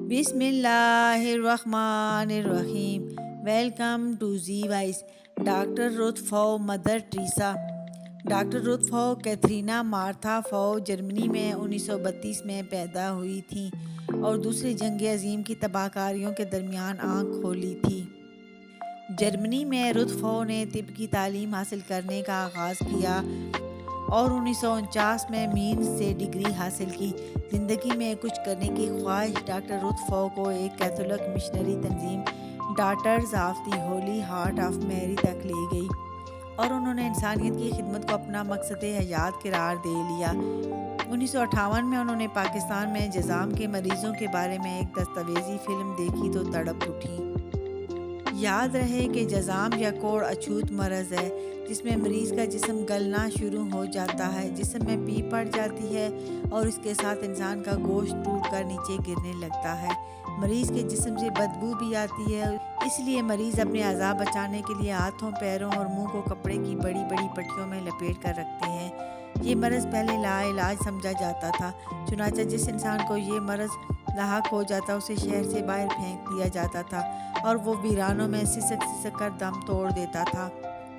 بسم اللہ الرحمن الرحیم. Welcome to Zee voice. Doctor Ruth Pfau Mother Teresa. Doctor Ruth فو کیتھرینا مارتھا فو جرمنی میں 1932 میں پیدا ہوئی تھیں اور دوسری جنگ عظیم کی تباہ کاریوں کے درمیان آنکھ کھولی تھی. جرمنی میں رتھ فو نے طب کی تعلیم حاصل کرنے کا آغاز کیا اور 1949 میں مینز سے ڈگری حاصل کی. زندگی میں کچھ کرنے کی خواہش ڈاکٹر رتھ فو کو ایک کیتھولک مشنری تنظیم Daughters of the Holy Heart of Mary تک لے گئی اور انہوں نے انسانیت کی خدمت کو اپنا مقصد حیات قرار دے لیا. 1958 میں انہوں نے پاکستان میں جذام کے مریضوں کے بارے میں ایک دستاویزی فلم دیکھی تو تڑپ اٹھی. یاد رہے کہ جذام یا کوڑ اچھوت مرض ہے جس میں مریض کا جسم گلنا شروع ہو جاتا ہے، جسم میں پیپ پڑ جاتی ہے اور اس کے ساتھ انسان کا گوشت ٹوٹ کر نیچے گرنے لگتا ہے. مریض کے جسم سے بدبو بھی آتی ہے، اس لیے مریض اپنے اعضاء بچانے کے لیے ہاتھوں، پیروں اور منہ کو کپڑے کی بڑی بڑی پٹیوں میں لپیٹ کر رکھتے ہیں. یہ مرض پہلے لا علاج سمجھا جاتا تھا، چنانچہ جس انسان کو یہ مرض لاحق ہو جاتا اسے شہر سے باہر پھینک دیا جاتا تھا اور وہ ویرانوں میں سسک سسک کر دم توڑ دیتا تھا.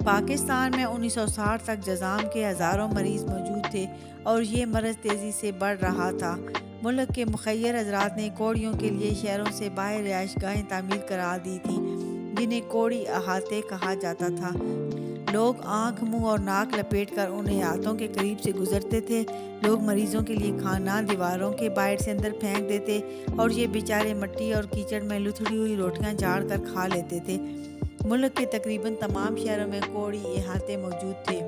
پاکستان میں 1960 تک جذام کے ہزاروں مریض موجود تھے اور یہ مرض تیزی سے بڑھ رہا تھا. ملک کے مخیر حضرات نے کوڑیوں کے لیے شہروں سے باہر رہائش گاہیں تعمیر کرا دی تھیں جنہیں کوڑی احاطے کہا جاتا تھا. لوگ آنکھ، منہ اور ناک لپیٹ کر ان احاطوں کے قریب سے گزرتے تھے. لوگ مریضوں کے لیے کھانا دیواروں کے باہر سے اندر پھینک دیتے اور یہ بیچارے مٹی اور کیچڑ میں لتھڑی ہوئی روٹیاں جھاڑ کر کھا لیتے تھے. ملک کے تقریباً تمام شہروں میں کوڑی احاطے موجود تھے.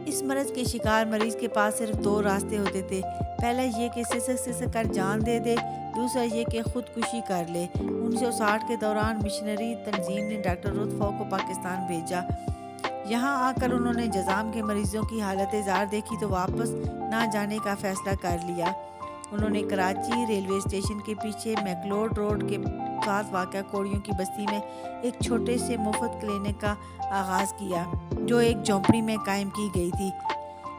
اس مرض کے شکار مریض کے پاس صرف دو راستے ہوتے تھے. پہلا یہ کہ سسک سسک کر جان دے دے، دوسرا یہ کہ خودکشی کر لے. 1960 کے دوران مشنری تنظیم نے ڈاکٹر رتھ فو کو پاکستان بھیجا. یہاں آ کر انہوں نے جذام کے مریضوں کی حالت زار دیکھی تو واپس نہ جانے کا فیصلہ کر لیا. انہوں نے کراچی ریلوے اسٹیشن کے پیچھے میکلوڈ روڈ کے ساتھ واقع کوڑیوں کی بستی میں ایک چھوٹے سے مفت کلینک کا آغاز کیا جو ایک جھونپڑی میں قائم کی گئی تھی.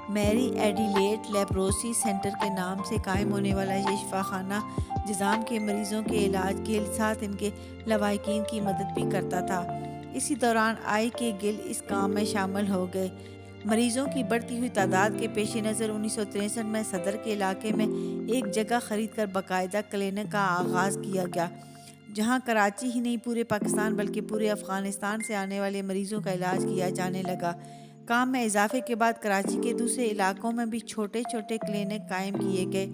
میری ایڈیلیڈ لیپروسی سینٹر کے نام سے قائم ہونے والا یہ شفا خانہ جذام کے مریضوں کے علاج کے ساتھ ان کے لواحقین کی مدد بھی کرتا تھا. اسی دوران آئی کے گل اس کام میں شامل ہو گئے. مریضوں کی بڑھتی ہوئی تعداد کے پیش نظر 1963 میں صدر کے علاقے میں ایک جگہ خرید کر باقاعدہ کلینک کا آغاز کیا گیا جہاں کراچی ہی نہیں پورے پاکستان بلکہ پورے افغانستان سے آنے والے مریضوں کا علاج کیا جانے لگا. کام میں اضافے کے بعد کراچی کے دوسرے علاقوں میں بھی چھوٹے چھوٹے کلینک قائم کیے گئے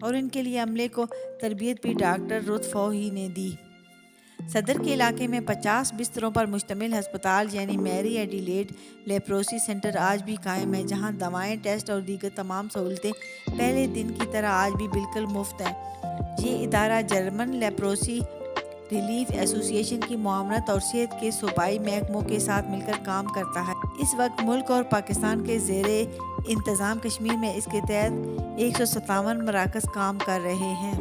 اور ان کے لیے عملے کو تربیت بھی ڈاکٹر رتھ فو ہی نے دی. صدر کے علاقے میں 50 بستروں پر مشتمل ہسپتال یعنی میری ایڈیلیڈ لیپروسی سینٹر آج بھی قائم ہے جہاں دوائیں، ٹیسٹ اور دیگر تمام سہولتیں پہلے دن کی طرح آج بھی بالکل مفت ہیں. یہ ادارہ جرمن لیپروسی ریلیف ایسوسی ایشن کی معاونت اور صحت کے صوبائی محکموں کے ساتھ مل کر کام کرتا ہے. اس وقت ملک اور پاکستان کے زیر انتظام کشمیر میں اس کے تحت 157 مراکز کام کر رہے ہیں.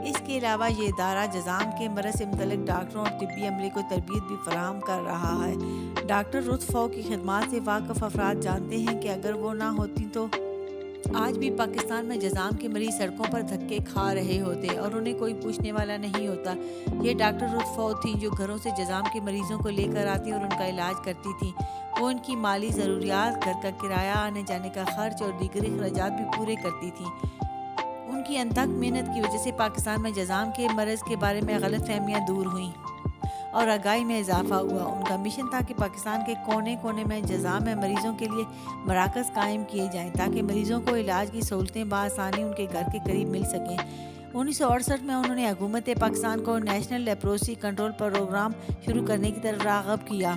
اس کے علاوہ یہ ادارہ جذام کے مرض سے متعلق ڈاکٹروں اور طبی عملے کو تربیت بھی فراہم کر رہا ہے. ڈاکٹر رتھ فو کی خدمات سے واقف افراد جانتے ہیں کہ اگر وہ نہ ہوتی تو آج بھی پاکستان میں جذام کے مریض سڑکوں پر دھکے کھا رہے ہوتے اور انہیں کوئی پوچھنے والا نہیں ہوتا. یہ ڈاکٹر رتھ فو تھیں جو گھروں سے جذام کے مریضوں کو لے کر آتی اور ان کا علاج کرتی تھیں. وہ ان کی مالی ضروریات، گھر کا کرایہ، آنے جانے کا خرچ اور دیگر اخراجات بھی پورے کرتی تھیں. ان کی انتھک محنت کی وجہ سے پاکستان میں جذام کے مرض کے بارے میں غلط فہمیاں دور ہوئیں اور آگاہی میں اضافہ ہوا. ان کا مشن تھا کہ پاکستان کے کونے کونے میں جذام میں مریضوں کے لیے مراکز قائم کیے جائیں تاکہ مریضوں کو علاج کی سہولتیں بآسانی ان کے گھر کے قریب مل سکیں. 1968 میں انہوں نے حکومت پاکستان کو نیشنل لیپروسی کنٹرول پروگرام شروع کرنے کی طرف راغب کیا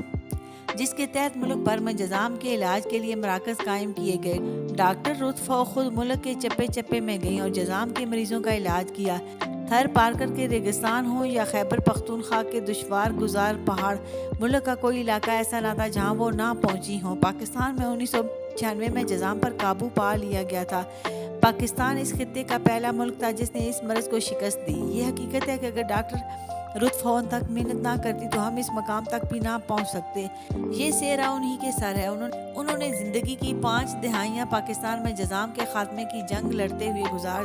جس کے تحت ملک بھر میں جذام کے علاج کے لیے مراکز قائم کیے گئے. ڈاکٹر رتھ فو خود ملک کے چپے چپے میں گئیں اور جذام کے مریضوں کا علاج کیا. تھر پارکر کے ریگستان ہو یا خیبر پختونخوا کے دشوار گزار پہاڑ، ملک کا کوئی علاقہ ایسا نہ تھا جہاں وہ نہ پہنچی ہوں. پاکستان میں 1996 میں جذام پر قابو پا لیا گیا تھا. پاکستان اس خطے کا پہلا ملک تھا جس نے اس مرض کو شکست دی. یہ حقیقت ہے کہ اگر ڈاکٹر رتھ فو تک محنت نہ کرتی تو ہم اس مقام تک بھی نہ پہنچ سکتے. یہ سیرا انہی کے سر ہے. انہوں نے زندگی کی 5 دہائیاں پاکستان میں جذام کے خاتمے کی جنگ لڑتے ہوئے گزار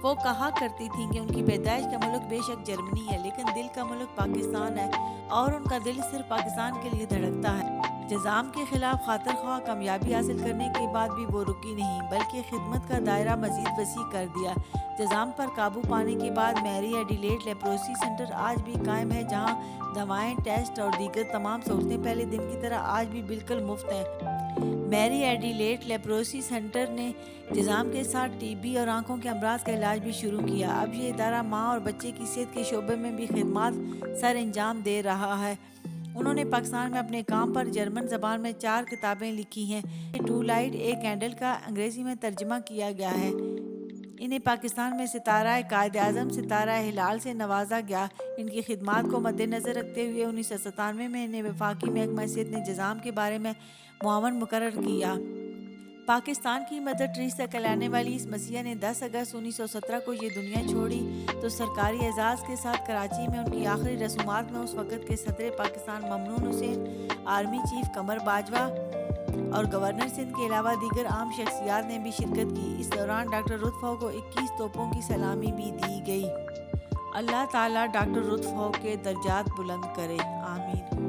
وہ کہا کرتی تھیں کہ ان کی پیدائش کا ملک بے شک جرمنی ہے، لیکن دل کا ملک پاکستان ہے اور ان کا دل صرف پاکستان کے لیے دھڑکتا ہے۔ جزام کے خلاف خاطر خواہ کامیابی حاصل کرنے کے بعد بھی وہ رکی نہیں، بلکہ خدمت کا دائرہ مزید وسیع کر دیا۔ جزام پر قابو پانے کے بعد میری ایڈیلیڈ لیپروسی سینٹر آج بھی قائم ہے، جہاں دوائیں، ٹیسٹ اور دیگر تمام سہولتیں پہلے دن کی طرح آج بھی بالکل مفت ہیں۔ میری ایڈیلیڈ لیپروسی سینٹر نے جزام کے ساتھ ٹی بی اور آنکھوں کے امراض کا علاج بھی شروع کیا۔ اب یہ ادارہ ماں اور بچے کی صحت کے شعبے میں بھی خدمات سر انجام دے رہا ہے۔ انہوں نے پاکستان میں اپنے کام پر جرمن زبان میں 4 کتابیں لکھی ہیں۔ ٹو لائٹ اے کینڈل کا انگریزی میں ترجمہ کیا گیا ہے۔ انہیں پاکستان میں ستارہ قائد اعظم ستارہ ہلال سے نوازا گیا۔ ان کی خدمات کو مد نظر رکھتے ہوئے 1997 میں انہیں وفاقی محکمہ صحت نے جزام کے بارے میں معاون مقرر کیا۔ پاکستان کی مدر ٹریسا کہلانے والی اس مسیحا نے 10 اگست 1917 کو یہ دنیا چھوڑی تو سرکاری اعزاز کے ساتھ کراچی میں ان کی آخری رسومات میں اس وقت کے صدر پاکستان ممنون حسین، آرمی چیف قمر باجوہ اور گورنر سندھ کے علاوہ دیگر عام شخصیات نے بھی شرکت کی۔ اس دوران ڈاکٹر رتف ہو کو 21 توپوں کی سلامی بھی دی گئی۔ اللہ تعالیٰ ڈاکٹر رتف ہو کے درجات بلند کرے، آمین۔